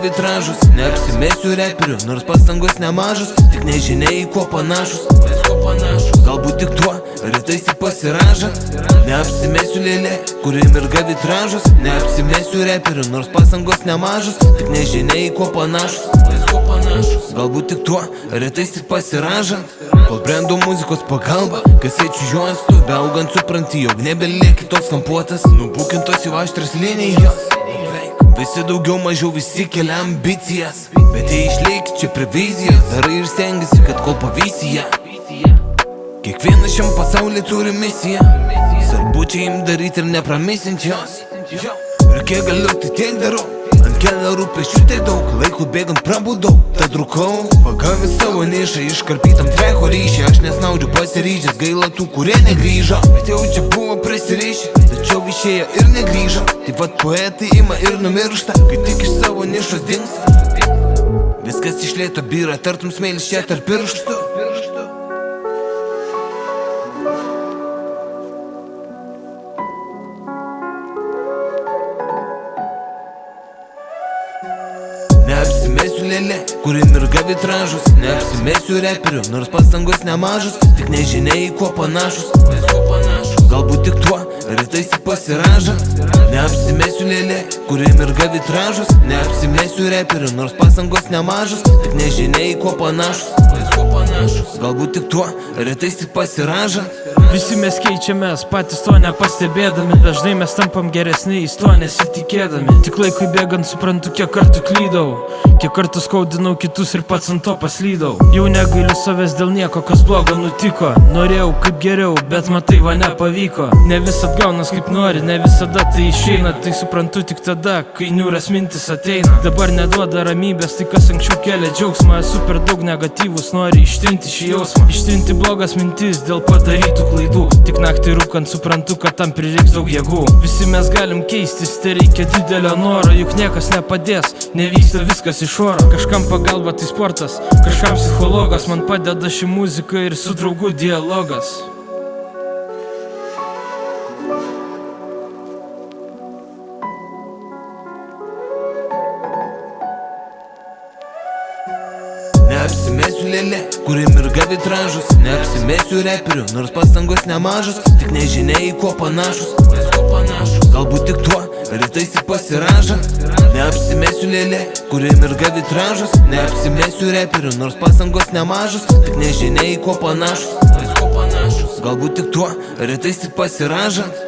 vitražus. Neapsimesiu reperiu, nors pastangos nemažus, tik nežinia į ko panašus. Galbūt tik tuo, rytais tik pasiražant. Neapsimesiu lėlė, kuri mirga vitražus. Neapsimesiu reperiu, nors pastangos nemažus, tik nežinia į ko panašus. Galbūt tik tuo, rytais tik pasiražant. Kol brendo muzikos pagalba, kasečių juostų beaugant supranti, jog nebelieki toks kampuotas, nubukintos jau aštrios linijos. Visi daugiau mažiau visi kelia ambicijas, bet jei išlieki čia prie vizijos, darai ir stengiasi, kad kol pavysi ją. Kiekvienas šiam pasaulyje turi misiją, svarbu čia im daryti ir nepramisint jos. Ir kiek galiu, tai tiek darau, ant kelio rūpesčių tiek daug, laikų bėgant prabudau, tad rūkau. Pagavęs savo nišą, iškarpytam treko ryšį, aš nesnaudžiu pasiryžęs, gaila tų, kurie negrįžo. Bet jau čia buvo prisirišę, tačiau išėjo ir negrįžo. Taip pat poetai ima ir numiršta, kai tik iš savo nišos dingsta. Viskas iš lėto byra, tartum smėlis čia tarp pirštų. Neapsimesiu lėlė, kuri mirga vitražus. Neapsimesiu reperiu, nors pastangos nemažus, tik nežinia į ko panašus. Galbūt tik tuo, rytais tik pasiražant. Neapsimesiu lėlė, kuri mirga vitražus. Neapsimesiu reperiu, nors pastangos nemažus, tik nežinia į ko panašus. Galbūt tik tuo, rytais tik pasiražant. Visi mes keičiamės, patys to nepastebėdami. Dažnai mes tampam geresniais, to nesitikėdami. Tik laikui bėgant suprantu, kiek kartų klydau, kiek kartų skaudinau kitus ir pats ant to paslydau. Jau negailiu savęs dėl nieko, kas blogo nutiko. Norėjau kaip geriau, bet matai, va nepavyko. Ne visad gaunas kaip nori, ne visada tai išeina. Tai suprantu tik tada, kai niūras mintis ateina. Dabar neduoda ramybės, tai kas anksčiau kelia džiaugsmą. Esu per daug negatyvus, nori ištrinti šį jausmą. Ištrinti blogas mintis dėl padarytų klaidų. Tik naktį rūkant suprantu, kad tam prireiks daug jėgų. Visi mes galim keistis, tai reikia didelio noro. Juk niekas nepadės, nevyksta viskas iš oro. Kažkam pagalba tai sportas, kažkam psichologas. Man padeda ši muzika ir su draugų dialogas. Neapsimesiu lėlė, kuri mirga vitražus. Neapsimesiu reperiu, nors pastangos nemažus, tik nežinia į ko panašus. Galbūt tik tuo, rytais tik pasiražant. Neapsimesiu lėlė, kuri mirga vitražus. Neapsimesiu reperiu, nors pastangos nemažus, tik nežinia į ko panašus. Galbūt tik tuo, rytais tik pasiražant.